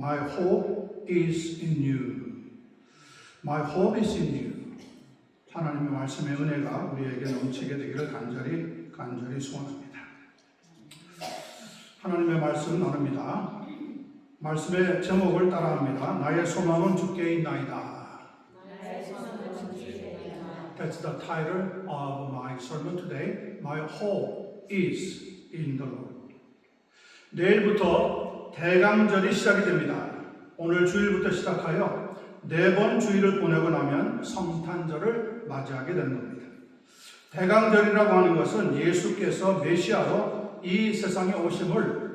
My hope is in you. My hope is in you. 하나님의 말씀의 은혜가 우리에게 넘치게 되기를 간절히 소원합니다. 하나님의 말씀 나눕니다. 말씀의 제목을 따라합니다. 나의 소망은 주께 있나이다. That's the title of my sermon today. My hope is in the Lord. 내일부터 대강절이 시작이 됩니다. 오늘 주일부터 시작하여 4번 주일을 보내고 나면 성탄절을 맞이하게 되는 겁니다. 대강절이라고 하는 것은 예수께서 메시아로 이 세상에 오심을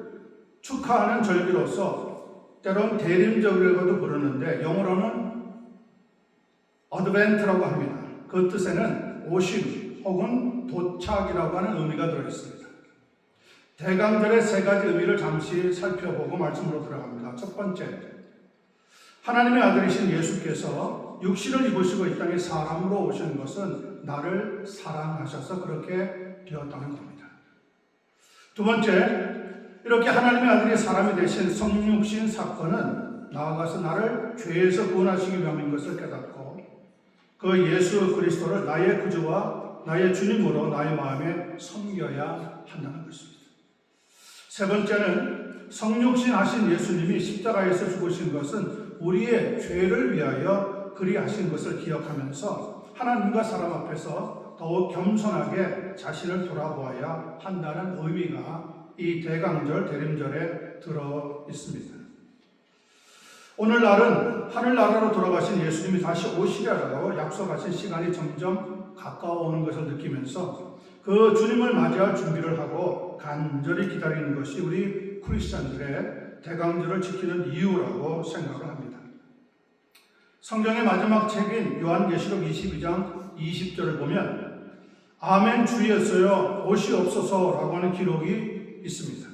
축하하는 절기로서 때론 대림절이라고도 부르는데 영어로는 어드벤트라고 합니다. 그 뜻에는 오심 혹은 도착이라고 하는 의미가 들어있습니다. 대강절의 3가지 의미를 잠시 살펴보고 말씀으로 들어갑니다. 첫 번째, 하나님의 아들이신 예수께서 육신을 입으시고 이 땅에 사람으로 오신 것은 나를 사랑하셔서 그렇게 되었다는 겁니다. 두 번째, 이렇게 하나님의 아들이 사람이 되신 성육신 사건은 나아가서 나를 죄에서 구원하시기 위함인 것을 깨닫고 그 예수 그리스도를 나의 구주와 나의 주님으로 나의 마음에 섬겨야 한다는 것입니다. 세 번째는 성육신 하신 예수님이 십자가에서 죽으신 것은 우리의 죄를 위하여 그리하신 것을 기억하면서 하나님과 사람 앞에서 더욱 겸손하게 자신을 돌아보아야 한다는 의미가 이 대강절 대림절에 들어 있습니다. 오늘날은 하늘나라로 돌아가신 예수님이 다시 오시리라고 약속하신 시간이 점점 가까워오는 것을 느끼면서 그 주님을 맞이할 준비를 하고 간절히 기다리는 것이 우리 크리스찬들의 대강절을 지키는 이유라고 생각을 합니다. 성경의 마지막 책인 요한계시록 22장 20절을 보면 아멘 주였어요 오시옵소서라고 하는 기록이 있습니다.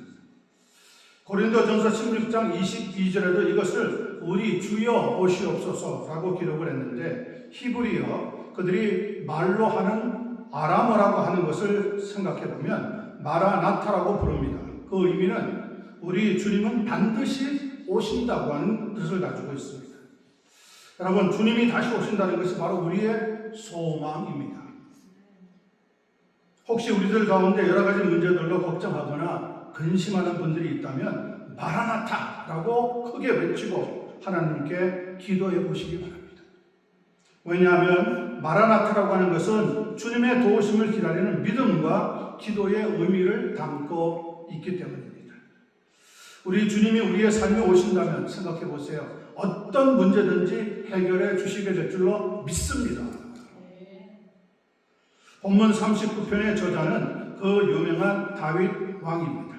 고린도전서 16장 22절에도 이것을 우리 주여 오시옵소서라고 기록을 했는데 히브리어 그들이 말로 하는 아람어라고 하는 것을 생각해 보면 마라나타라고 부릅니다. 그 의미는 우리 주님은 반드시 오신다고 하는 뜻을 가지고 있습니다. 여러분, 주님이 다시 오신다는 것이 바로 우리의 소망입니다. 혹시 우리들 가운데 여러 가지 문제들로 걱정하거나 근심하는 분들이 있다면 마라나타라고 크게 외치고 하나님께 기도해 보시기 바랍니다. 왜냐하면 마라나타라고 하는 것은 주님의 도우심을 기다리는 믿음과 기도의 의미를 담고 있기 때문입니다. 우리 주님이 우리의 삶에 오신다면 생각해 보세요. 어떤 문제든지 해결해 주시게 될 줄로 믿습니다. 본문 39편의 저자는 그 유명한 다윗 왕입니다.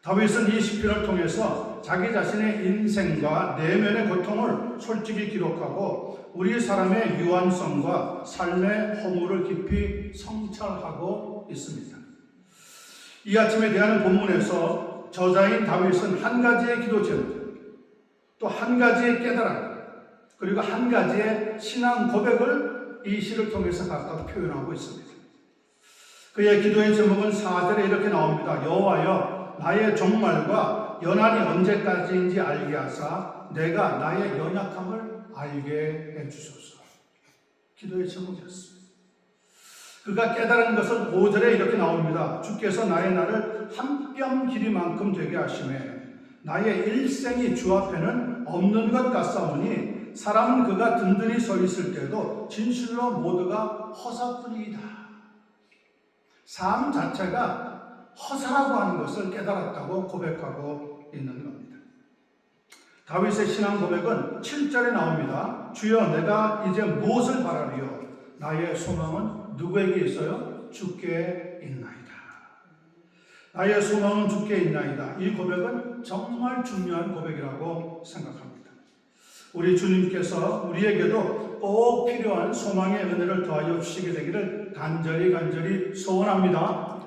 다윗은 이 시편을 통해서 자기 자신의 인생과 내면의 고통을 솔직히 기록하고 우리 사람의 유한성과 삶의 허물을 깊이 성찰하고 있습니다. 이 아침에 대한 본문에서 저자인 다윗은 한 가지의 기도 제목, 또 한 가지의 깨달음, 그리고 한 가지의 신앙 고백을 이 시를 통해서 각각 표현하고 있습니다. 그의 기도의 제목은 4절에 이렇게 나옵니다. 여호와여 나의 종말과 연한이 언제까지인지 알게 하사 내가 나의 연약함을 알게 해주소서. 기도의 제목이었습니다. 그가 깨달은 것은 5절에 이렇게 나옵니다. 주께서 나의 날을 한 뼘 길이만큼 되게 하시매 나의 일생이 주 앞에는 없는 것 같사오니 사람은 그가 든든히 서 있을 때도 진실로 모두가 허사뿐이다. 삶 자체가 허사라고 하는 것을 깨달았다고 고백하고 있는 겁니다. 다윗의 신앙 고백은 7절에 나옵니다. 주여 내가 이제 무엇을 바라리요? 나의 소망은 누구에게 있어요? 주께 있나이다. 나의 소망은 주께 있나이다. 이 고백은 정말 중요한 고백이라고 생각합니다. 우리 주님께서 우리에게도 꼭 필요한 소망의 은혜를 더하여 주시게 되기를 간절히 소원합니다.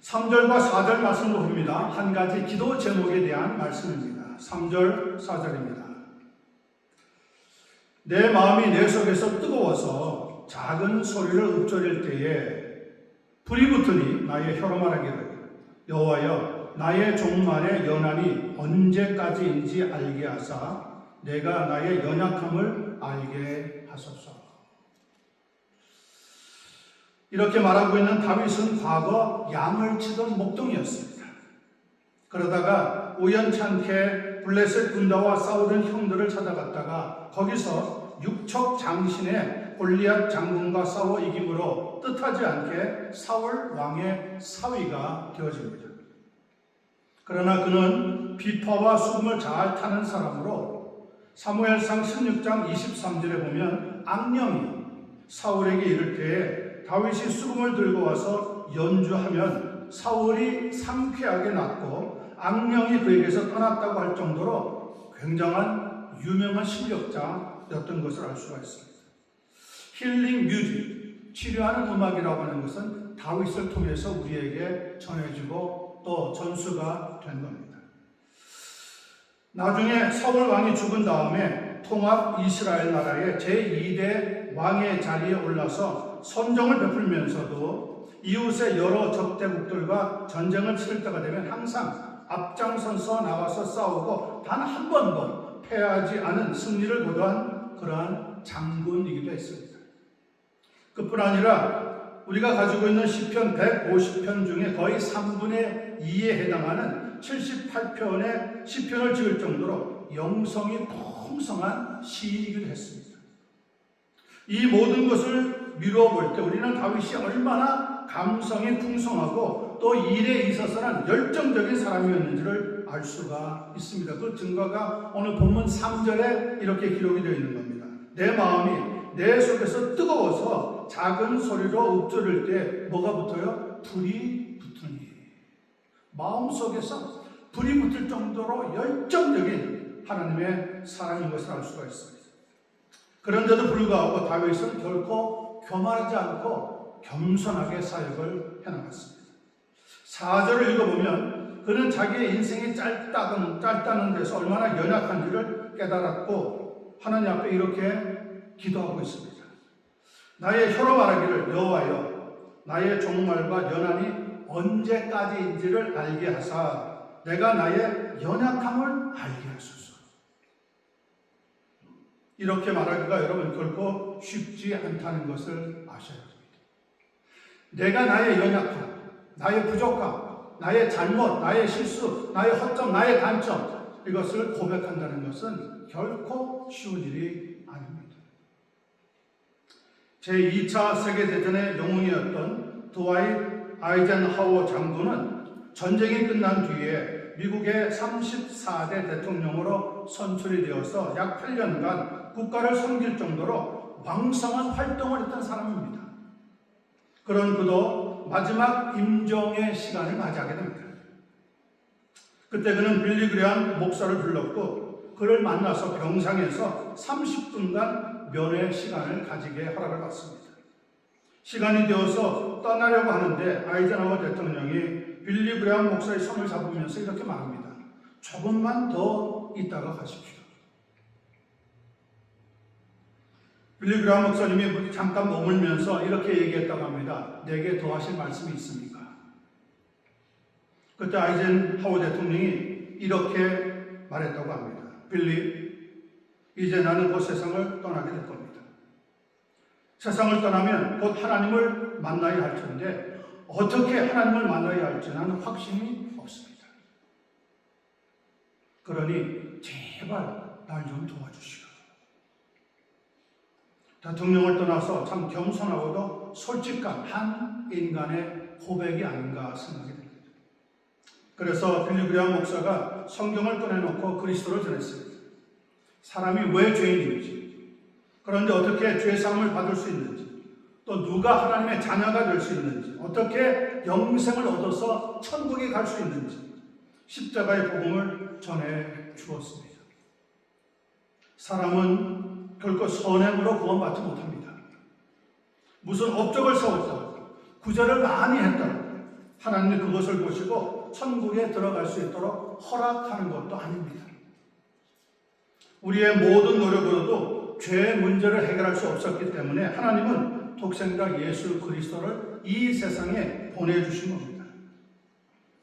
3절과 4절 말씀을 봅니다. 한 가지 기도 제목에 대한 말씀입니다. 3절, 4절입니다. 내 마음이 내 속에서 뜨거워서 작은 소리를 읊조릴 때에 불이 붙으니 나의 혀로 말하기를 여호와여 나의 종말의 연한이 언제까지인지 알게 하사 내가 나의 연약함을 알게 하소서. 이렇게 말하고 있는 다윗은 과거 양을 치던 목동이었습니다. 그러다가 우연찮게 블레셋 군대와 싸우던 형들을 찾아갔다가 거기서 육척 장신의 골리앗 장군과 싸워 이김으로 뜻하지 않게 사울 왕의 사위가 되어집니다. 그러나 그는 비파와 수금을 잘 타는 사람으로 사무엘상 16장 23절에 보면 악령이 사울에게 이를 때에 다윗이 수금을 들고 와서 연주하면 사울이 상쾌하게 났고 악령이 그에게서 떠났다고 할 정도로 굉장한 유명한 실력자였던 것을 알 수가 있습니다. 힐링 뮤직, 치료하는 음악이라고 하는 것은 다윗을 통해서 우리에게 전해지고 또 전수가 된 겁니다. 나중에 사울 왕이 죽은 다음에 통합 이스라엘 나라의 제2대 왕의 자리에 올라서 선정을 베풀면서도 이웃의 여러 적대국들과 전쟁을 치를 때가 되면 항상 앞장서서 나와서 싸우고 단 한 번도 패하지 않은 승리를 거두한 그러한 장군이기도 했습니다. 그뿐 아니라 우리가 가지고 있는 시편 150편 중에 거의 3분의 2에 해당하는 78편의 시편을 지을 정도로 영성이 풍성한 시인이기도 했습니다. 이 모든 것을 미루어 볼 때 우리는 다윗이 얼마나 감성이 풍성하고 또 일에 있어서는 열정적인 사람이었는지를 알 수가 있습니다. 그 증거가 오늘 본문 3절에 이렇게 기록이 되어 있는 겁니다. 내 마음이 내 속에서 뜨거워서 작은 소리로 읊조릴 때 뭐가 붙어요? 불이 붙으니. 마음속에서 불이 붙을 정도로 열정적인 하나님의 사랑인 것을 알 수가 있습니다. 그런데도 불구하고 다윗은 결코 교만하지 않고 겸손하게 사역을 해나갔습니다. 4절을 읽어보면 그는 자기의 인생이 짧다는 데서 얼마나 연약한지를 깨달았고 하나님 앞에 이렇게 기도하고 있습니다. 나의 혀로 말하기를 여호와여 나의 종말과 연한이 언제까지인지를 알게 하사 내가 나의 연약함을 알게 하소서. 이렇게 말하기가 여러분 결코 쉽지 않다는 것을 아셔야 합니다. 내가 나의 연약함, 나의 부족함, 나의 잘못, 나의 실수, 나의 허점, 나의 단점 이것을 고백한다는 것은 결코 쉬운 일이 아닙니다. 제2차 세계대전의 영웅이었던 드와이트 아이젠하워 장군은 전쟁이 끝난 뒤에 미국의 34대 대통령으로 선출이 되어서 약 8년간 국가를 섬길 정도로 왕성한 활동을 했던 사람입니다. 그런 그도 마지막 임종의 시간을 맞이하게 됩니다. 그때 그는 빌리 그레엄 목사를 불렀고 그를 만나서 병상에서 30분간 면회 시간을 가지게 허락을 받습니다. 시간이 되어서 떠나려고 하는데 아이젠하워 대통령이 빌리 그레엄 목사의 손을 잡으면서 이렇게 말합니다. 조금만 더 있다가 가십시오. 빌리 그레엄 목사님이 잠깐 머물면서 이렇게 얘기했다고 합니다. 내게 더 하실 말씀이 있습니까? 그때 아이젠하워 대통령이 이렇게 말했다고 합니다. 빌리, 이제 나는 곧 세상을 떠나게 될 겁니다. 세상을 떠나면 곧 하나님을 만나야 할 텐데 어떻게 하나님을 만나야 할지 나는 확신이 없습니다. 그러니 제발 날 좀 도와주시오. 대통령을 떠나서 참 겸손하고도 솔직한 한 인간의 고백이 아닌가 생각이 됩니다. 그래서 빌리 그레엄 목사가 성경을 꺼내놓고 그리스도를 전했습니다. 사람이 왜 죄인인지, 그런데 어떻게 죄사함을 받을 수 있는지, 또 누가 하나님의 자녀가 될 수 있는지, 어떻게 영생을 얻어서 천국에 갈 수 있는지 십자가의 복음을 전해 주었습니다. 사람은 결코 선행으로 구원받지 못합니다. 무슨 업적을 세웠다, 구제를 많이 했다, 하나님이 그것을 보시고 천국에 들어갈 수 있도록 허락하는 것도 아닙니다. 우리의 모든 노력으로도 죄의 문제를 해결할 수 없었기 때문에 하나님은 독생자 예수 그리스도를 이 세상에 보내주신 겁니다.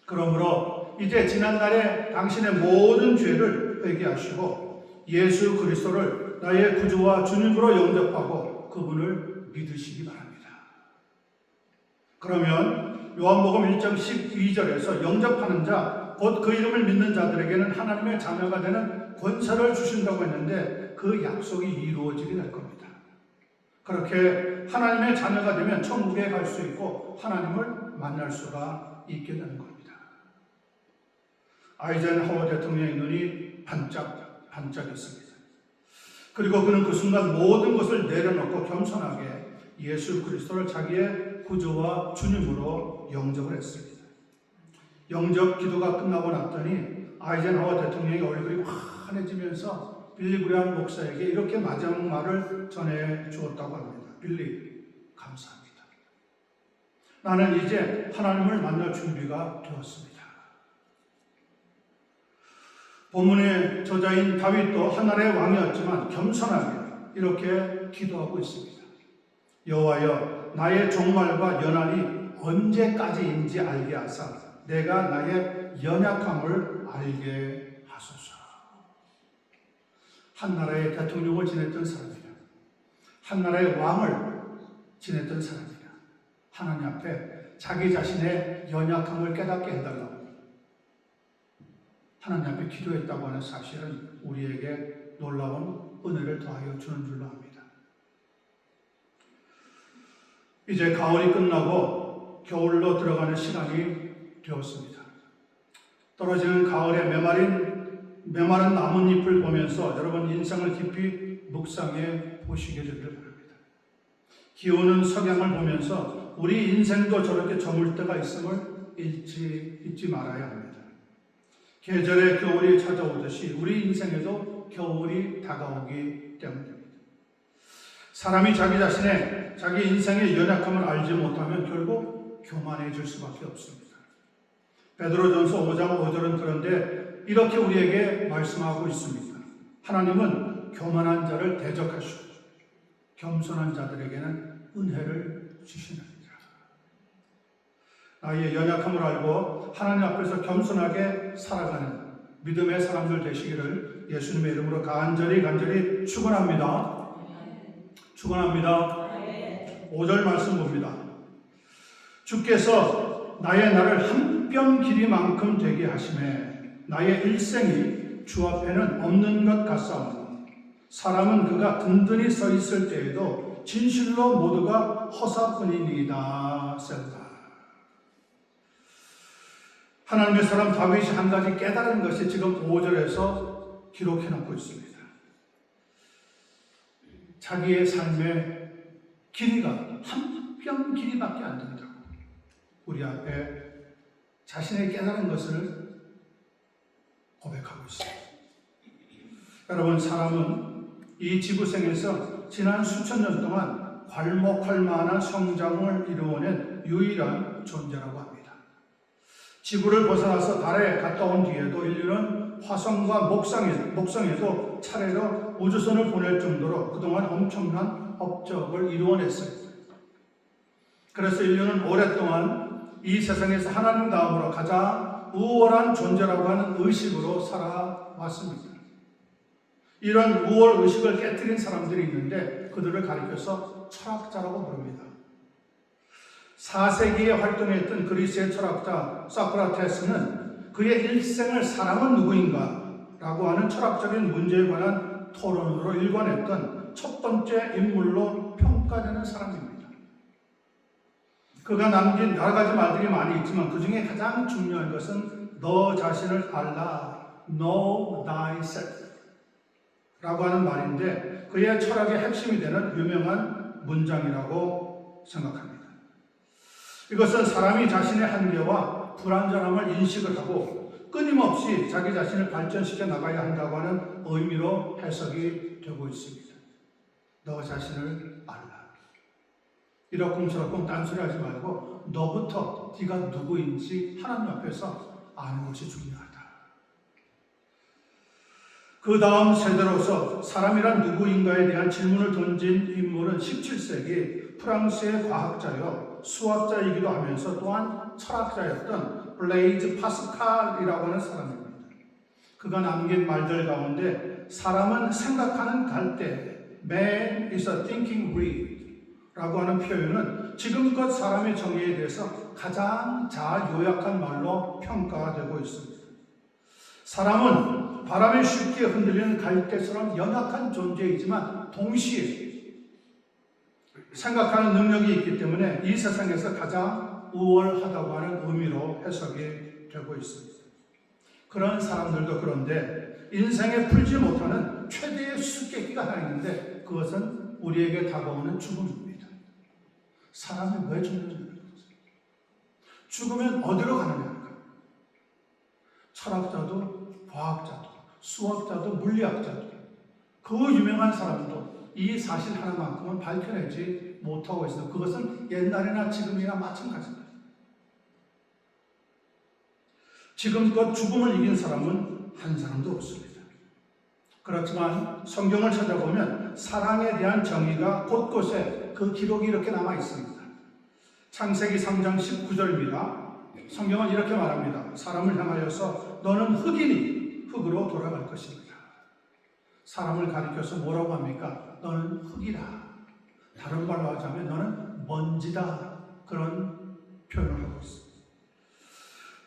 그러므로 이제 지난날에 당신의 모든 죄를 회개하시고 예수 그리스도를 나의 구주와 주님으로 영접하고 그분을 믿으시기 바랍니다. 그러면 요한복음 1장 12절에서 영접하는 자, 곧 그 이름을 믿는 자들에게는 하나님의 자녀가 되는 권세를 주신다고 했는데 그 약속이 이루어지게 될 겁니다. 그렇게 하나님의 자녀가 되면 천국에 갈 수 있고 하나님을 만날 수가 있게 되는 겁니다. 아이젠하워 대통령의 눈이 반짝반짝했습니다. 그리고 그는 그 순간 모든 것을 내려놓고 겸손하게 예수 그리스도를 자기의 구주와 주님으로 영접을 했습니다. 영접 기도가 끝나고 났더니 아이젠하워 대통령의 얼굴이 환해지면서 빌리 그레이엄 목사에게 이렇게 마지막 말을 전해 주었다고 합니다. 빌리, 감사합니다. 나는 이제 하나님을 만날 준비가 되었습니다. 본문의 저자인 다윗도 한나라의 왕이었지만 겸손하게 이렇게 기도하고 있습니다. 여호와여, 나의 종말과 연한이 언제까지인지 알게 하사 내가 나의 연약함을 알게 하소서. 한나라의 대통령을 지냈던 사람이야. 한나라의 왕을 지냈던 사람이야. 하나님 앞에 자기 자신의 연약함을 깨닫게 해달라고 하나님 앞에 기도했다고 하는 사실은 우리에게 놀라운 은혜를 더하여 주는 줄로 압니다. 이제 가을이 끝나고 겨울로 들어가는 시간이 되었습니다. 떨어지는 가을에 메마른 나뭇잎을 보면서 여러분 인생을 깊이 묵상해 보시게 되기를 바랍니다. 기오는 석양을 보면서 우리 인생도 저렇게 저물 때가 있음을 잊지 말아야 합니다. 계절의 겨울이 찾아오듯이 우리 인생에도 겨울이 다가오기 때문입니다. 사람이 자기 인생의 연약함을 알지 못하면 결국 교만해질 수밖에 없습니다. 베드로전서 5장 5절은 그런데 이렇게 우리에게 말씀하고 있습니다. 하나님은 교만한 자를 대적하시고 겸손한 자들에게는 은혜를 주시느니라. 나의 연약함을 알고 하나님 앞에서 겸손하게 살아가는 믿음의 사람들 되시기를 예수님의 이름으로 간절히 축원합니다. 축원합니다. 5절 말씀 봅니다. 주께서 나의 날을 한 뼘 길이만큼 되게 하심에 나의 일생이 주 앞에는 없는 것 같사오니 사람은 그가 든든히 서 있을 때에도 진실로 모두가 허사뿐이니이다. 셀라. 하나님의 사람 다윗이 한 가지 깨달은 것이 지금 5절에서 기록해 놓고 있습니다. 자기의 삶의 길이가 한 뼘 길이밖에 안 된다고 우리 앞에 자신의 깨달은 것을 고백하고 있습니다. 여러분, 사람은 이 지구생에서 지난 수천 년 동안 괄목할 만한 성장을 이루어낸 유일한 존재라고 합니다. 지구를 벗어나서 달에 갔다 온 뒤에도 인류는 화성과 목성에도 차례로 우주선을 보낼 정도로 그동안 엄청난 업적을 이루어냈습니다. 그래서 인류는 오랫동안 이 세상에서 하나님 다음으로 가장 우월한 존재라고 하는 의식으로 살아왔습니다. 이런 우월 의식을 깨뜨린 사람들이 있는데 그들을 가리켜서 철학자라고 부릅니다. 4세기에 활동했던 그리스의 철학자 소크라테스는 그의 일생을 사람은 누구인가? 라고 하는 철학적인 문제에 관한 토론으로 일관했던 첫 번째 인물로 평가되는 사람입니다. 그가 남긴 여러 가지 말들이 많이 있지만 그 중에 가장 중요한 것은 너 자신을 알라, know thyself 라고 하는 말인데 그의 철학의 핵심이 되는 유명한 문장이라고 생각합니다. 이것은 사람이 자신의 한계와 불완전함을 인식을 하고 끊임없이 자기 자신을 발전시켜 나가야 한다고 하는 의미로 해석이 되고 있습니다. 너 자신을 알라. 이러쿵저러쿵 딴소리 하지 말고 너부터 네가 누구인지 하나님 앞에서 아는 것이 중요하다. 그 다음 세대로서 사람이란 누구인가에 대한 질문을 던진 인물은 17세기 프랑스의 과학자요 수학자이기도 하면서 또한 철학자였던 블레이즈 파스칼이라고 하는 사람입니다. 그가 남긴 말들 가운데 사람은 생각하는 갈대, Man is a thinking reed 라고 하는 표현은 지금껏 사람의 정의에 대해서 가장 잘 요약한 말로 평가되고 있습니다. 사람은 바람에 쉽게 흔들리는 갈대처럼 연약한 존재이지만 동시에 생각하는 능력이 있기 때문에 이 세상에서 가장 우월하다고 하는 의미로 해석이 되고 있습니다. 그런 사람들도 그런데 인생에 풀지 못하는 최대의 수수께끼가 하나 있는데 그것은 우리에게 다가오는 죽음입니다. 사람이 왜 죽느냐? 죽으면 어디로 가느냐? 철학자도 과학자도 수학자도 물리학자도 그 유명한 사람도 이 사실 하나만큼은 밝혀내지 못하고 있습니다. 그것은 옛날이나 지금이나 마찬가지입니다. 지금껏 죽음을 이긴 사람은 한 사람도 없습니다. 그렇지만 성경을 찾아보면 사랑에 대한 정의가 곳곳에 그 기록이 이렇게 남아 있습니다. 창세기 3장 19절입니다. 성경은 이렇게 말합니다. 사람을 향하여서 너는 흙이니 흙으로 돌아갈 것입니다. 사람을 가리켜서 뭐라고 합니까? 너는 흙이다. 다른 말로 하자면 너는 먼지다. 그런 표현을 하고 있습니다.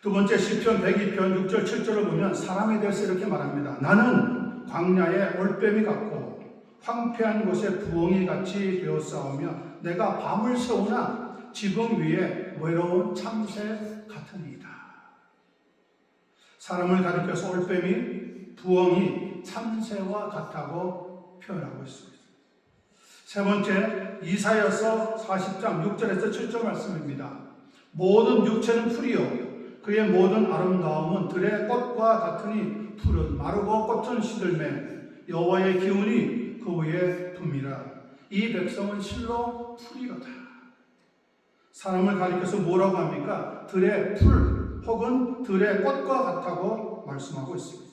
두 번째 시편 102편 6절 7절을 보면 사람에 대해서 이렇게 말합니다. 나는 광야에 올빼미 같고 황폐한 곳에 부엉이 같이 되었사오며 내가 밤을 새우나 지붕 위에 외로운 참새 같으니이다. 사람을 가리켜서 올빼미, 부엉이, 참새와 같다고 표현하고 있습니다. 세 번째, 이사야서 40장 6절에서 7절 말씀입니다. 모든 육체는 풀이요 그의 모든 아름다움은 들의 꽃과 같으니 풀은 마르고 꽃은 시들매 여호와의 기운이 그 위에 붐이라. 이 백성은 실로 풀이로다. 사람을 가리켜서 뭐라고 합니까? 들의 풀 혹은 들의 꽃과 같다고 말씀하고 있습니다.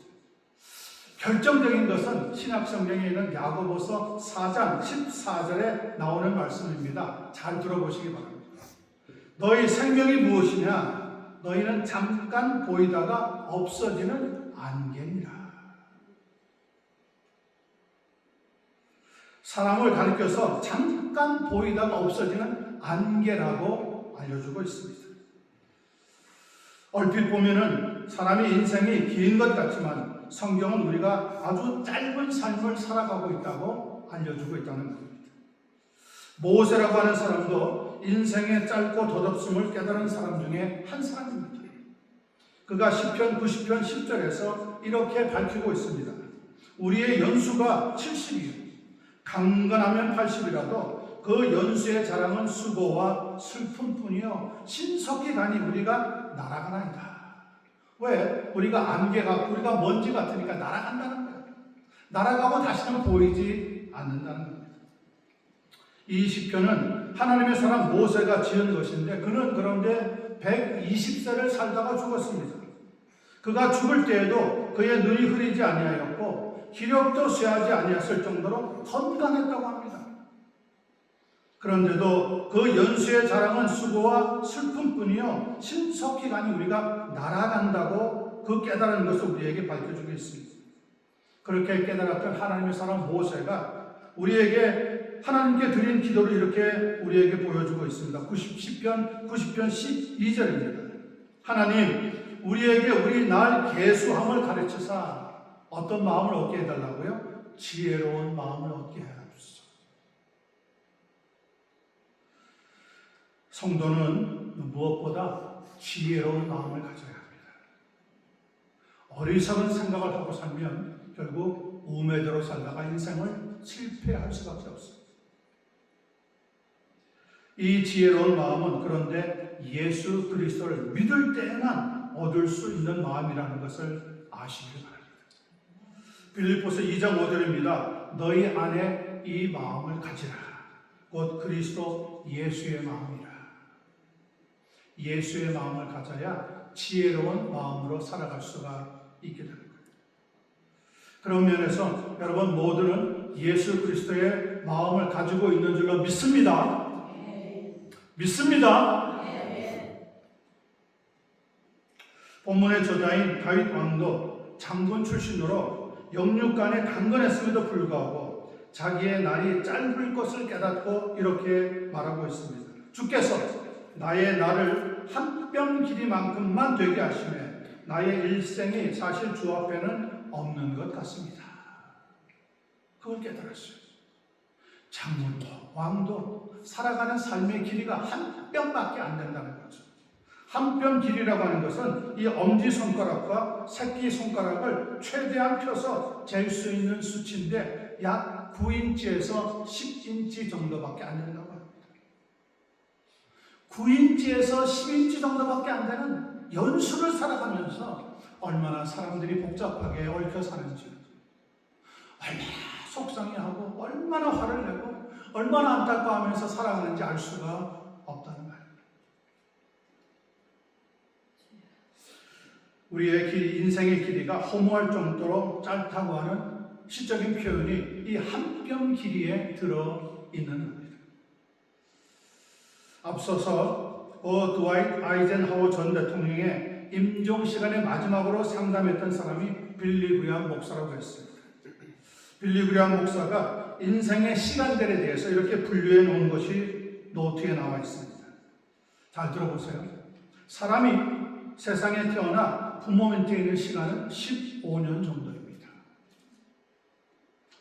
결정적인 것은 신약성경에 있는 야고보서 4장 14절에 나오는 말씀입니다. 잘 들어보시기 바랍니다. 너희 생명이 무엇이냐? 너희는 잠깐 보이다가 없어지는 안개니라. 사람을 가리켜서 잠깐 보이다가 없어지는 안개라고 알려주고 있습니다. 얼핏 보면은 사람의 인생이 긴 것 같지만 성경은 우리가 아주 짧은 삶을 살아가고 있다고 알려주고 있다는 겁니다. 모세라고 하는 사람도 인생의 짧고 덧없음을 깨달은 사람 중에 한 사람입니다. 그가 시편 90편 10절에서 이렇게 밝히고 있습니다. 우리의 연수가 70이요 강건하면 80이라도 그 연수의 자랑은 수고와 슬픔뿐이요 신속히 가니 우리가 날아가나이다. 왜? 우리가 안개 같고 우리가 먼지 같으니까 날아간다는 거예요. 날아가고 다시는 보이지 않는다는 겁니다. 이 시편은 하나님의 사람 모세가 지은 것인데 그는 그런데 120세를 살다가 죽었습니다. 그가 죽을 때에도 그의 눈이 흐리지 아니하였고 기력도 쇠하지 아니했을 정도로 건강했다고 합니다. 그런데도 그 연수의 자랑은 수고와 슬픔뿐이요 신속히 가니 우리가 날아간다고 그 깨달은 것을 우리에게 밝혀주고 있습니다. 그렇게 깨달았던 하나님의 사람 모세가 우리에게 하나님께 드린 기도를 이렇게 우리에게 보여주고 있습니다. 90편 12절입니다. 하나님 우리에게 우리 날 계수함을 가르치사 어떤 마음을 얻게 해달라고요? 지혜로운 마음을 얻게 하옵소서. 성도는 무엇보다 지혜로운 마음을 가져야 합니다. 어리석은 생각을 하고 살면 결국 우매대로 살다가 인생을 실패할 수밖에 없습니다. 이 지혜로운 마음은 그런데 예수 그리스도를 믿을 때에만 얻을 수 있는 마음이라는 것을 아시기 바랍니다. 빌립보서 2장 5절입니다. 너희 안에 이 마음을 가지라. 곧 그리스도 예수의 마음이라. 예수의 마음을 가져야 지혜로운 마음으로 살아갈 수가 있게 됩니다. 그런 면에서 여러분 모두는 예수 그리스도의 마음을 가지고 있는 줄로 믿습니다. 믿습니다. 본문의 저자인 다윗 왕도 장군 출신으로 영육간에 강건했음에도 불구하고 자기의 날이 짧을 것을 깨닫고 이렇게 말하고 있습니다. 주께서 나의 날을 한 뼘 길이만큼만 되게 하시매 나의 일생이 사실 주 앞에는 없는 것 같습니다. 그걸 깨달았어요. 장군도 왕도 살아가는 삶의 길이가 한 뼘밖에 안 된다는 거죠. 한 뼘 길이라고 하는 것은 이 엄지손가락과 새끼손가락을 최대한 펴서 잴 수 있는 수치인데 약 9인치에서 10인치 정도밖에 안 된다고 합니다. 9인치에서 10인치 정도밖에 안 되는 연수를 살아가면서 얼마나 사람들이 복잡하게 얽혀 사는지, 얼마나 속상해하고 얼마나 화를 내고 얼마나 안타까워하면서 살아가는지 알 수가 없다는 말입니다. 우리의 인생의 길이가 허무할 정도로 짧다고 하는 시적인 표현이 이 한 뼘 길이에 들어있는 겁니다. 앞서서 드와이트 아이젠하워 전 대통령의 임종 시간에 마지막으로 상담했던 사람이 빌리 그레이엄 목사라고 했습니다. 빌리 그레이엄 목사가 인생의 시간들에 대해서 이렇게 분류해 놓은 것이 노트에 나와 있습니다. 잘 들어보세요. 사람이 세상에 태어나 부모 밑에 있는 시간은 15년 정도입니다.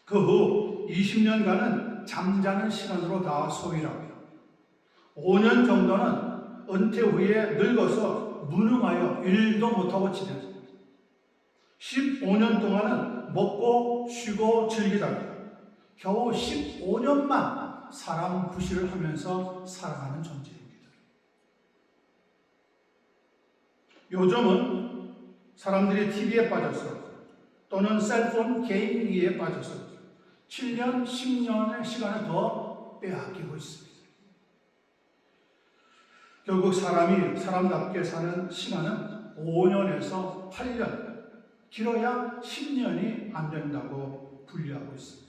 그 후 20년간은 잠자는 시간으로 다 소위라고요. 5년 정도는 은퇴 후에 늙어서 무능하여 일도 못하고 지내죠. 15년 동안은 먹고 쉬고 즐기다가 겨우 15년만 사람 구실을 하면서 살아가는 존재입니다. 요즘은 사람들이 TV에 빠져서 또는 셀폰 게임기에 빠져서 7년, 10년의 시간을 더 빼앗기고 있습니다. 결국 사람이 사람답게 사는 시간은 5년에서 8년, 길어야 10년이 안 된다고 분류하고 있습니다.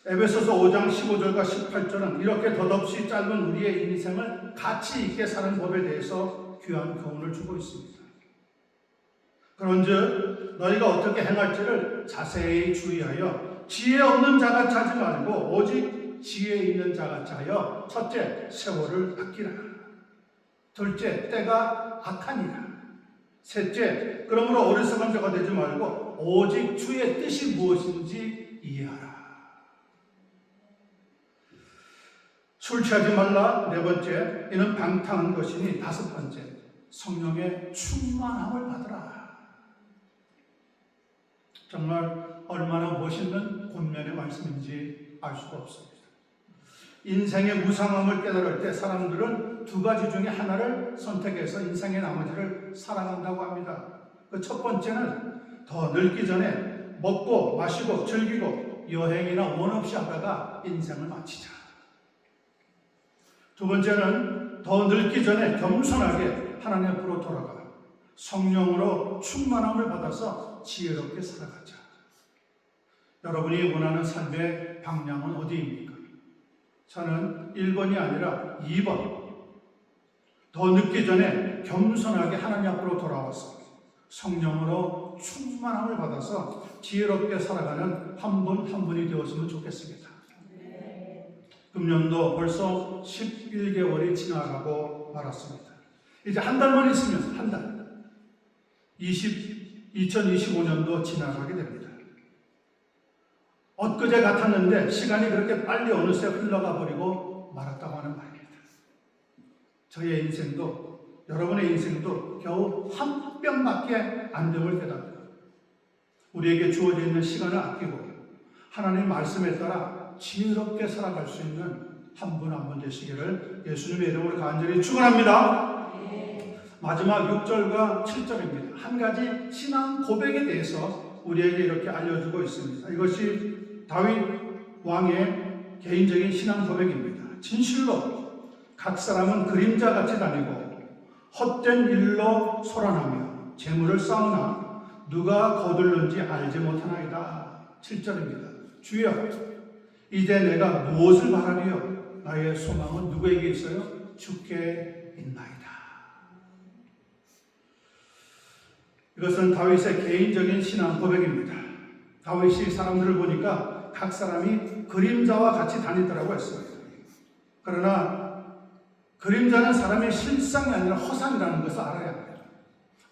에베소서 5장 15절과 18절은 이렇게 덧없이 짧은 우리의 인생을 가치 있게 사는 법에 대해서 귀한 교훈을 주고 있습니다. 그런즉 너희가 어떻게 행할지를 자세히 주의하여 지혜 없는 자같이 하지 말고 오직 지혜 있는 자같이 하여 첫째, 세월을 아끼라. 둘째, 때가 악하니라. 셋째, 그러므로 어리석은 자가 되지 말고 오직 주의 뜻이 무엇인지 이해하라. 술 취하지 말라. 네 번째, 이는 방탕한 것이니. 다섯 번째, 성령의 충만함을 받으라. 정말 얼마나 멋있는 권면의 말씀인지 알 수가 없습니다. 인생의 무상함을 깨달을 때 사람들은 두 가지 중에 하나를 선택해서 인생의 나머지를 살아간다고 합니다. 그 첫 번째는 더 늙기 전에 먹고 마시고 즐기고 여행이나 원 없이 하다가 인생을 마치자. 두 번째는 더 늙기 전에 겸손하게 하나님 앞으로 돌아가 성령으로 충만함을 받아서 지혜롭게 살아가자. 여러분이 원하는 삶의 방향은 어디입니까? 저는 1번이 아니라 2번. 더 늦기 전에 겸손하게 하나님 앞으로 돌아와서 성령으로 충만함을 받아서 지혜롭게 살아가는 한 분 한 분이 되었으면 좋겠습니다. 금년도 벌써 11개월이 지나가고 말았습니다. 이제 한 달만 있으면 한 달. 2025년도 지나가게 됩니다. 엊그제 같았는데 시간이 그렇게 빨리 어느새 흘러가 버리고 말았다고 하는 말입니다. 저의 인생도 여러분의 인생도 겨우 한 뼘밖에 안 됨을 깨닫고 우리에게 주어져 있는 시간을 아끼고 하나님 말씀에 따라 지혜롭게 살아갈 수 있는 한 분 한 분 되시기를 예수님의 이름으로 간절히 축원합니다. 마지막 6절과 7절입니다. 한 가지 신앙 고백에 대해서 우리에게 이렇게 알려주고 있습니다. 이것이 다윗 왕의 개인적인 신앙 고백입니다. 진실로 각 사람은 그림자같이 다니고 헛된 일로 소란하며 재물을 쌓으나 누가 거둘는지 알지 못하나이다. 7절입니다. 주여, 이제 내가 무엇을 바라리요? 나의 소망은 누구에게 있어요? 주께 있나이다. 이것은 다윗의 개인적인 신앙 고백입니다. 다윗이 사람들을 보니까 각 사람이 그림자와 같이 다니더라고 했어요. 그러나 그림자는 사람의 실상이 아니라 허상이라는 것을 알아야 합니다.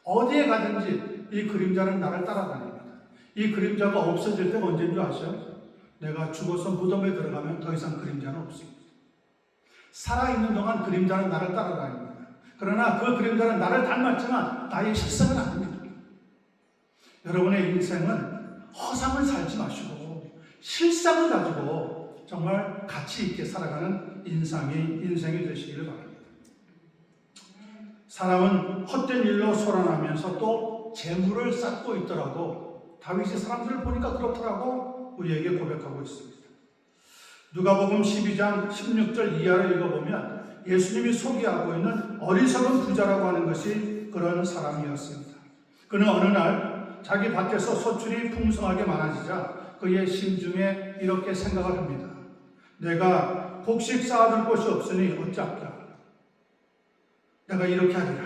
어디에 가든지 이 그림자는 나를 따라다닙니다. 이 그림자가 없어질 때가 언제인 줄 아세요? 내가 죽어서 무덤에 들어가면 더 이상 그림자는 없습니다. 살아있는 동안 그림자는 나를 따라다닙니다. 그러나 그 그림자는 나를 닮았지만 나의 실상은 아닙니다. 여러분의 인생은 허상을 살지 마시고 실상을 가지고 정말 가치 있게 살아가는 인생이 되시기를 바랍니다. 사람은 헛된 일로 소란하면서 또 재물을 쌓고 있더라도 다윗이 사람들을 보니까 그렇더라고 우리에게 고백하고 있습니다. 누가복음 12장 16절 이하를 읽어보면 예수님이 소개하고 있는 어리석은 부자라고 하는 것이 그런 사람이었습니다. 그는 어느 날 자기 밭에서 소출이 풍성하게 많아지자 그의 심중에 이렇게 생각을 합니다. 내가 곡식 쌓아둘 곳이 없으니 어찌할까? 내가 이렇게 하리라.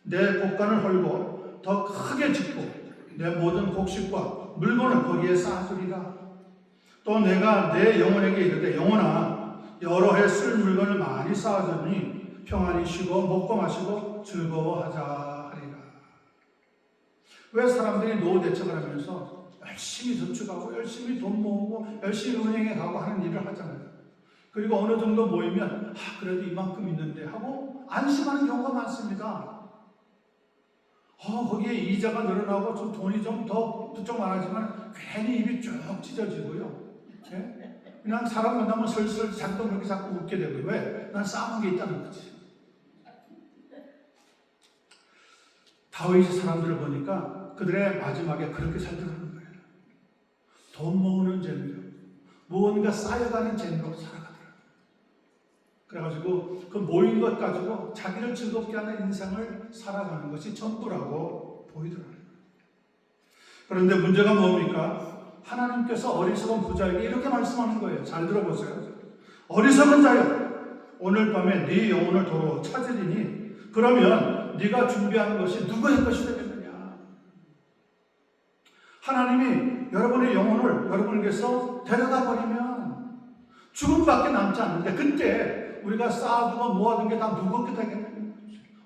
내 곡간을 헐고 더 크게 짓고 내 모든 곡식과 물건을 거기에 쌓아두리라. 또 내가 내 영혼에게 이르되 영혼아 여러 해 쓸 물건을 많이 쌓아두니 평안히 쉬고 먹고 마시고 즐거워하자 하리라. 왜 사람들이 노후 대책을 하면서 열심히 저축하고 열심히 돈 모으고 열심히 은행에 가고 하는 일을 하잖아요. 그리고 어느 정도 모이면 그래도 이만큼 있는데 하고 안심하는 경우가 많습니다. 거기에 이자가 늘어나고 좀 돈이 좀 더 부쩍 많아지면 괜히 입이 쭉 찢어지고요. 그냥 사람 만나면 슬슬 잔뜩 그렇게 자꾸 웃게 되고요. 왜? 난 쌓은 게 있다는 거지. 다윗이 사람들을 보니까 그들의 마지막에 그렇게 살더라는 거예요. 돈 모으는 재미로 무언가 쌓여가는 재미로 살아가더라고요. 그래가지고 그 모인 것 가지고 자기를 즐겁게 하는 인생을 살아가는 것이 전부라고 보이더라고요. 그런데 문제가 뭡니까? 하나님께서 어리석은 부자에게 이렇게 말씀하는 거예요. 잘 들어보세요. 어리석은 자여, 오늘 밤에 네 영혼을 도로 찾으리니 그러면 네가 준비한 것이 누구의 것이 되겠느냐? 하나님이 여러분의 영혼을 여러분에게서 데려가 버리면 죽음밖에 남지 않는데 그때 우리가 쌓아두고 모아둔 게 다 누구께 되겠느냐?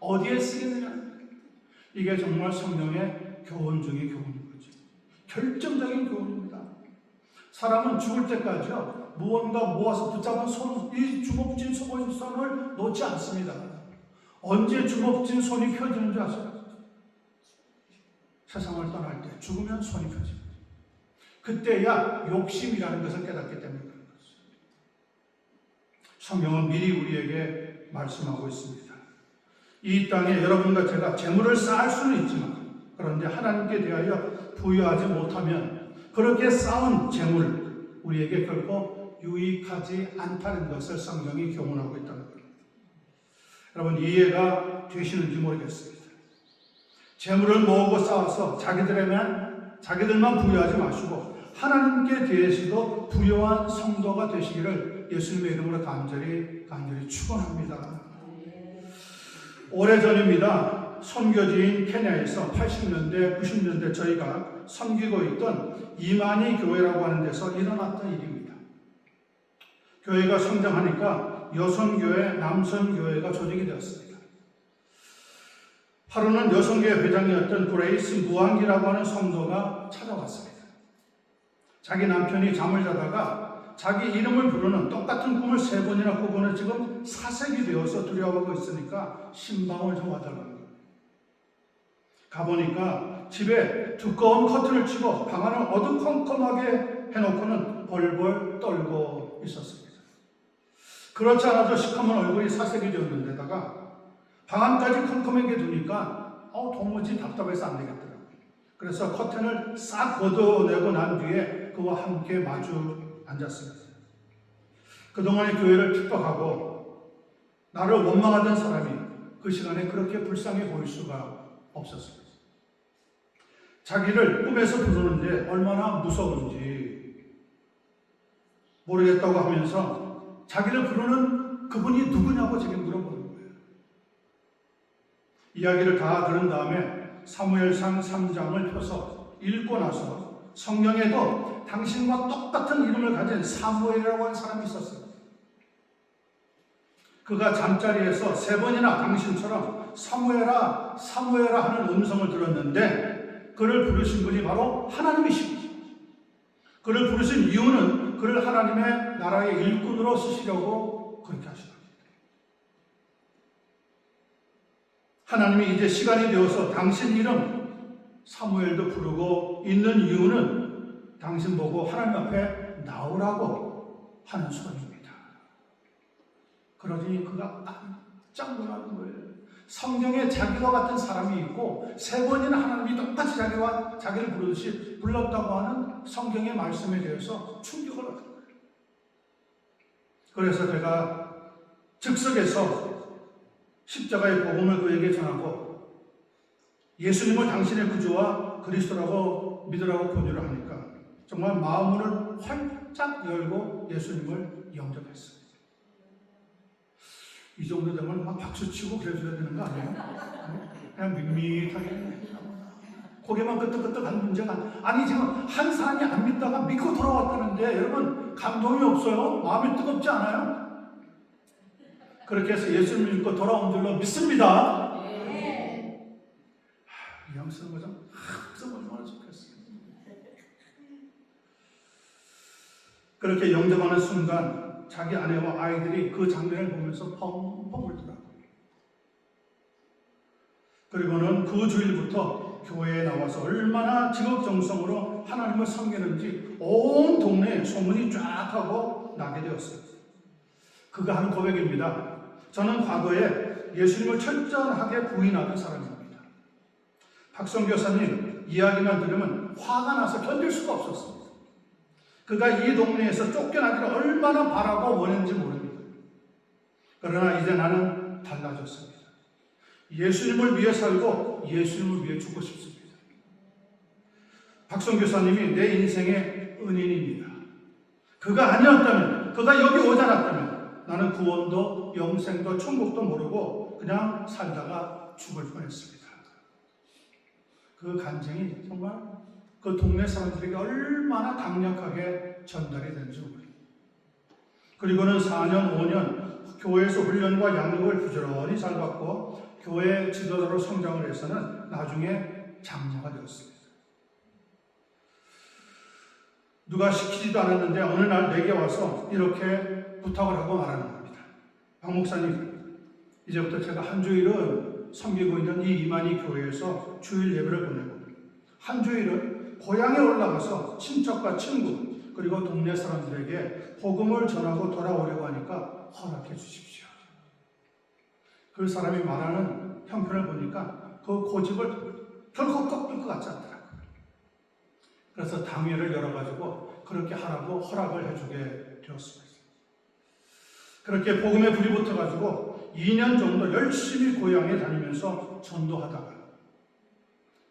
어디에 쓰겠느냐? 이게 정말 성령의 교훈 중의 교훈인 거죠. 결정적인 교훈입니다. 사람은 죽을 때까지요 무언가 모아서 붙잡은 이 주먹진 손을 놓지 않습니다. 언제 주먹진 손이 펴지는 줄 아세요? 세상을 떠날 때 죽으면 손이 펴집니다. 그때야 욕심이라는 것을 깨닫기 때문에 그런 거죠. 성경은 미리 우리에게 말씀하고 있습니다. 이 땅에 여러분과 제가 재물을 쌓을 수는 있지만 그런데 하나님께 대하여 부여하지 못하면 그렇게 쌓은 재물 우리에게 결코 유익하지 않다는 것을 성경이 교훈하고 있다는 겁니다. 여러분 이해가 되시는지 모르겠습니다. 재물을 모으고 쌓아서 자기들만 부여하지 마시고 하나님께 대해서도 부여한 성도가 되시기를 예수님의 이름으로 간절히 축원합니다. 오래전입니다. 선교지인 케냐에서 80년대, 90년대 저희가 섬기고 있던 이만희 교회라고 하는 데서 일어났던 일입니다. 교회가 성장하니까 여성교회, 남성교회가 조직이 되었습니다. 하루는 여성교회 회장이었던 그레이스 무한기라고 하는 성도가 찾아왔습니다. 자기 남편이 잠을 자다가 자기 이름을 부르는 똑같은 꿈을 3번이나 꾸고는 지금 사색이 되어서 두려워하고 있으니까 신방을 좀 와달라는 거예요. 가보니까 집에 두꺼운 커튼을 치고 방 안을 어두컴컴하게 해놓고는 벌벌 떨고 있었습니다. 그렇지 않아도 시커먼 얼굴이 사색이 되었는데다가 방 안까지 컴컴하게 두니까 도무지 답답해서 안 되겠더라고요. 그래서 커튼을 싹 걷어내고 난 뒤에 그와 함께 마주 앉았습니다. 그동안의 교회를 핍박하고 나를 원망하던 사람이 그 시간에 그렇게 불쌍해 보일 수가 없었습니다. 자기를 꿈에서 부르는데 얼마나 무서운지 모르겠다고 하면서 자기를 부르는 그분이 누구냐고 제게 물어보는 거예요. 이야기를 다 들은 다음에 사무엘상 3장을 펴서 읽고 나서 성경에도 당신과 똑같은 이름을 가진 사무엘이라고 하는 사람이 있었어요. 그가 잠자리에서 3번이나 당신처럼 사무엘아 사무엘아 하는 음성을 들었는데 그를 부르신 분이 바로 하나님이십니다. 그를 부르신 이유는 그를 하나님의 나라의 일꾼으로 쓰시려고 그렇게 하신 겁니다. 하나님이 이제 시간이 되어서 당신 이름 사무엘도 부르고 있는 이유는 당신 보고 하나님 앞에 나오라고 하는 소리입니다. 그러니 그가 깜짝 놀라는 거예요. 성경에 자기와 같은 사람이 있고 3번이나 하나님이 똑같이 자기를 부르듯이 불렀다고 하는 성경의 말씀에 대해서 충격을 얻은 거예요. 그래서 제가 즉석에서 십자가의 복음을 그에게 전하고 예수님을 당신의 구주와 그리스도라고 믿으라고 권유를 하니까 정말 마음문을 활짝 열고 예수님을 영접했어요. 이 정도 되면 막 박수치고 그래줘야 되는 거 아니에요? 그냥 밋밋하게 고개만 끄덕끄덕한 문제가 아니 지금 한 사람이 안 믿다가 믿고 돌아왔다는데 여러분 감동이 없어요? 마음이 뜨겁지 않아요? 그렇게 해서 예수님을 믿고 돌아온 줄로 믿습니다. 이 양쓰는 거 좀 항상 얼마나 좋겠어요. 그렇게 영접하는 순간 자기 아내와 아이들이 그 장면을 보면서 펑펑 울더라고요. 그리고는 그 주일부터 교회에 나와서 얼마나 지극정성으로 하나님을 섬기는지 온 동네에 소문이 쫙 하고 나게 되었어요. 그가 하는 고백입니다. 저는 과거에 예수님을 철저하게 부인하던 사람입니다. 박성 교사님 이야기만 들으면 화가 나서 견딜 수가 없었습니다. 그가 이 동네에서 쫓겨나기를 얼마나 바라고 원했는지 모릅니다. 그러나 이제 나는 달라졌습니다. 예수님을 위해 살고 예수님을 위해 죽고 싶습니다. 박성 교사님이 내 인생의 은인입니다. 그가 아니었다면, 그가 여기 오지 않았다면 나는 구원도 영생도 천국도 모르고 그냥 살다가 죽을 뻔했습니다. 그 간증이 정말 그 동네 사람들에게 얼마나 강력하게 전달이 된지 모릅니다. 그리고는 4년, 5년 교회에서 훈련과 양육을 부지런히 잘 받고 교회 지도자로 성장을 해서는 나중에 장로가 되었습니다. 누가 시키지도 않았는데 어느 날 내게 와서 이렇게 부탁을 하고 말하는 겁니다. 박 목사님, 이제부터 제가 한 주일은 섬기고 있는 이 이만희 교회에서 주일 예배를 보내고 한 주일은 고향에 올라가서 친척과 친구 그리고 동네 사람들에게 복음을 전하고 돌아오려고 하니까 허락해 주십시오. 그 사람이 말하는 형편을 보니까 그 고집을 결코 꺾을 것 같지 않더라고요. 그래서 당회를 열어가지고 그렇게 하라고 허락을 해주게 되었습니다. 그렇게 복음에 불이 붙어가지고 2년 정도 열심히 고향에 다니면서 전도하다가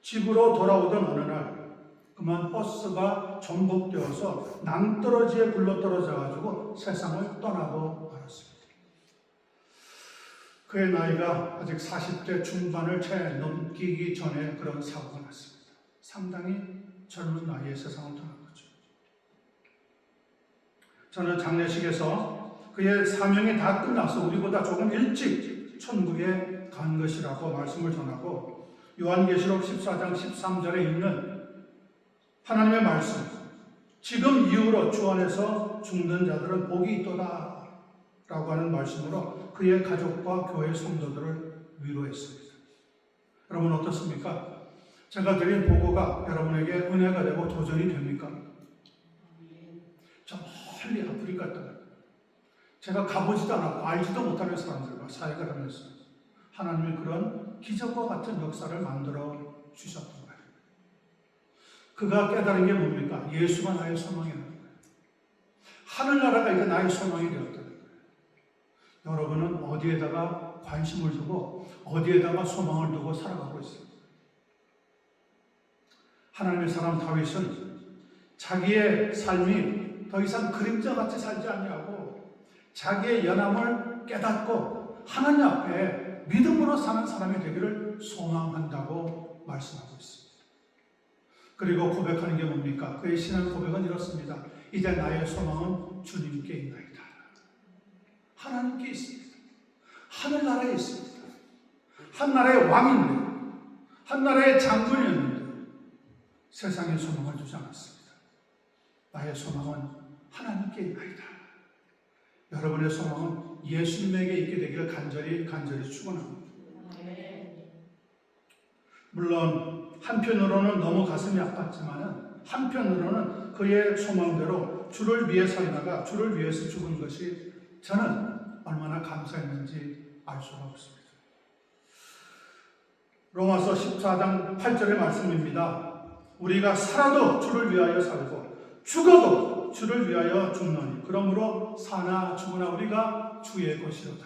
집으로 돌아오던 어느 날 그만 버스가 전복되어서 낭떠러지에 굴러떨어져가지고 세상을 떠나고 말았습니다. 그의 나이가 아직 40대 중반을 채 넘기기 전에 그런 사고가 났습니다. 상당히 젊은 나이에 세상을 떠난 거죠. 저는 장례식에서 그의 사명이 다 끝나서 우리보다 조금 일찍 천국에 간 것이라고 말씀을 전하고 요한계시록 14장 13절에 있는 하나님의 말씀, 지금 이후로 주 안에서 죽는 자들은 복이 있도다 라고 하는 말씀으로 그의 가족과 교회 성도들을 위로했습니다. 여러분 어떻습니까? 제가 드린 보고가 여러분에게 은혜가 되고 도전이 됩니까? 저 멀리 아프리카 땅 제가 가보지도 않았고 알지도 못하는 사람들과 사역을 하면서 하나님이 그런 기적과 같은 역사를 만들어 주셨던 거예요. 그가 깨달은 게 뭡니까? 예수가 나의 소망이라는 거예요. 하늘나라가 이제 나의 소망이 되었다는 거예요. 여러분은 어디에다가 관심을 두고 어디에다가 소망을 두고 살아가고 있습니다. 하나님의 사람 다윗은 자기의 삶이 더 이상 그림자같이 살지 않냐고 자기의 연함을 깨닫고 하나님 앞에 믿음으로 사는 사람이 되기를 소망한다고 말씀하고 있습니다. 그리고 고백하는 게 뭡니까? 그의 신앙 고백은 이렇습니다. 이제 나의 소망은 주님께 있나이다. 하나님께 있습니다. 하늘나라에 있습니다. 한 나라의 왕인데, 한 나라의 장군이었는데 세상에 소망을 주지 않았습니다. 나의 소망은 하나님께 있나이다. 여러분의 소망은 예수님에게 있게 되기를 간절히 축원합니다. 물론 한편으로는 너무 가슴이 아팠지만 한편으로는 그의 소망대로 주를 위해 살다가 주를 위해서 죽은 것이 저는 얼마나 감사했는지 알 수가 없습니다. 로마서 14장 8절의 말씀입니다. 우리가 살아도 주를 위하여 살고 죽어도 주를 위하여 죽노니 그러므로 사나 죽으나 우리가 주의 것이로다.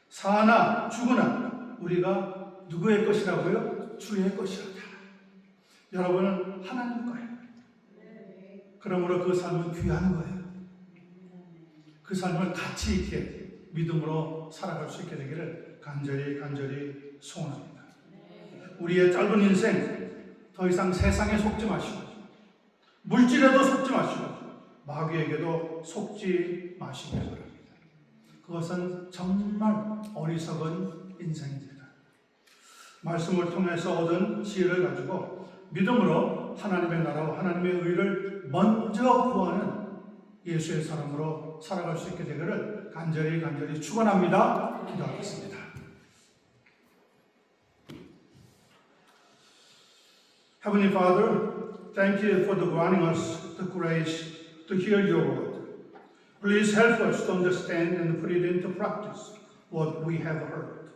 사나 죽으나 우리가 누구의 것이라고요? 주의 것이로다. 여러분은 하나님 거예요. 그러므로 그 삶은 귀한 거예요. 그 삶을 가치 있게 믿음으로 살아갈 수 있게 되기를 간절히 소원합니다. 우리의 짧은 인생 더 이상 세상에 속지 마시고 물질에도 속지 마시고 마귀에게도 속지 마시기 바랍니다. 그것은 정말 어리석은 인생입니다. 말씀을 통해서 얻은 지혜를 가지고 믿음으로 하나님의 나라와 하나님의 의를 먼저 구하는 예수의 사람으로 살아갈 수 있게 되기를 간절히 축원합니다. 기도하겠습니다. Heavenly Father, thank you for granting us the grace to hear your word. Please help us to understand and put it into practice what we have heard.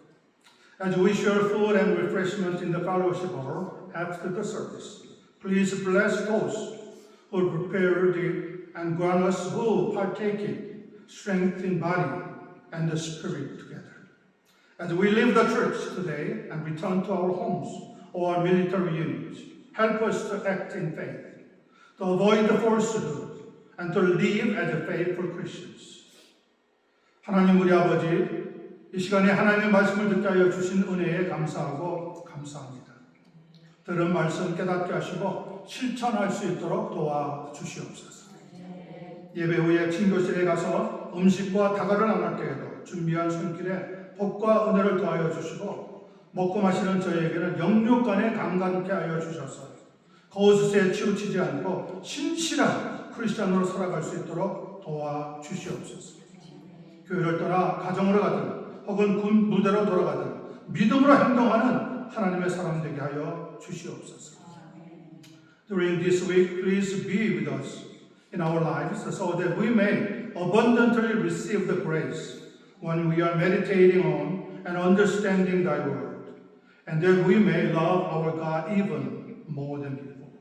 As we share food and refreshment in the fellowship hall after the service, please bless those who prepared it and grant us who partake it strength in body and the spirit together. As we leave the church today and return to our homes or our military units, help us to act in faith, to avoid the falsehood, and to live as faithful Christians. 하나님 우리 아버지, 이 시간에 하나님의 말씀을 듣게 하여 주신 은혜에 감사하고 감사합니다. 들은 말씀 깨닫게 하시고 실천할 수 있도록 도와주시옵소서. 예배 후에 친교실에 가서 음식과 다가를 나눌 때에도 준비한 손길에 복과 은혜를 더하여 주시고 먹고 마시는 저희에게는 영육간에 강건케 하여 주셔서 거짓에 치우치지 않고 신실한 크리스찬으로 살아갈 수 있도록 도와주시옵소서. 교회를 떠나 가정으로 가든 혹은 군 부대로 돌아가든 믿음으로 행동하는 하나님의 사람 되게 하여 주시옵소서. During this week, please be with us in our lives so that we may abundantly receive the grace when we are meditating on and understanding thy word, and that we may love our God even more than before.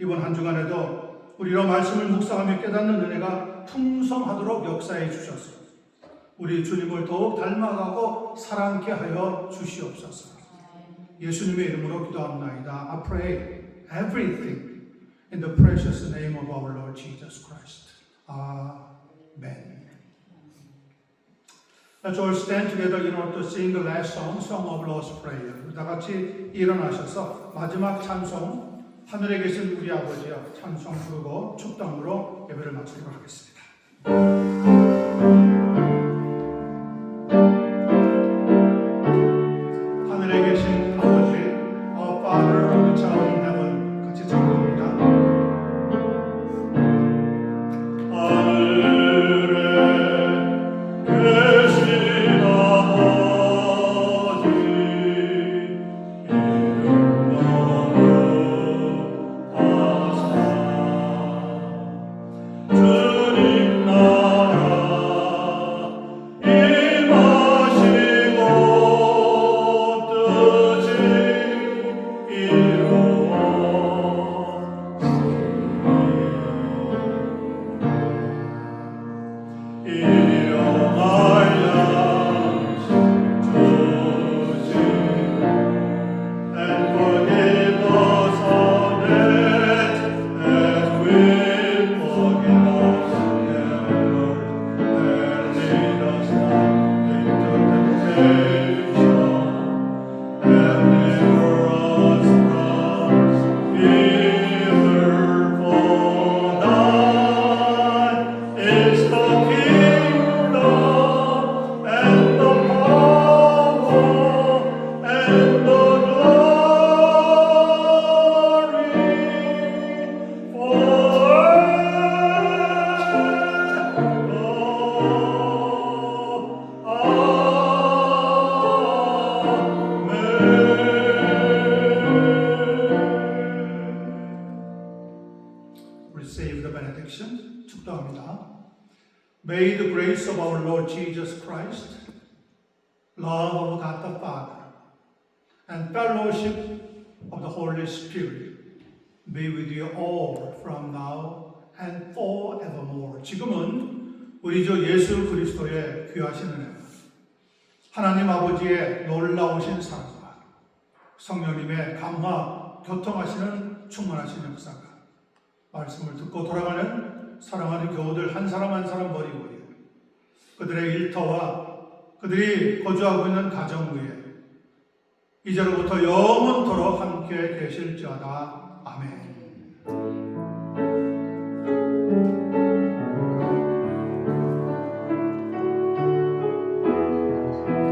이번 한 주간에도 우리로 말씀을 묵상하며 깨닫는 은혜가 풍성하도록 역사해 주셔서 우리 주님을 더욱 닮아가고 사랑케 하여 주시옵소서. 예수님의 이름으로 기도합나이다. I pray everything in the precious name of our Lord Jesus Christ. Amen. Let's all stand together in order to sing the last song, Song of Lord's Prayer. 다 같이 일어나셔서 마지막 찬송, 하늘에 계신 우리 아버지여 찬송 부르고 축담으로 예배를 마치도록 하겠습니다. 하늘에 계신 아버지, Our Father which art in heaven, 같이 찬송합니다. 하늘에 계신 아버지, 이름 거룩하사 주님 나라 임하시고 뜻이 이루어 benediction 축도합니다. May the grace of our Lord Jesus Christ, love of God the Father, and fellowship of the Holy Spirit be with you all from now and forevermore. 지금은 우리 주 예수 그리스도의 귀하신 은혜와 하나님 아버지의 놀라우신 사랑과 성령님의 감화 교통하시는 충만하신 역사가 말씀을 듣고 돌아가는 사랑하는 교우들 한 사람 한 사람 버리고 그들의 일터와 그들이 거주하고 있는 가정 위에 이제로부터 영원토록 함께 계실지어다. 아멘.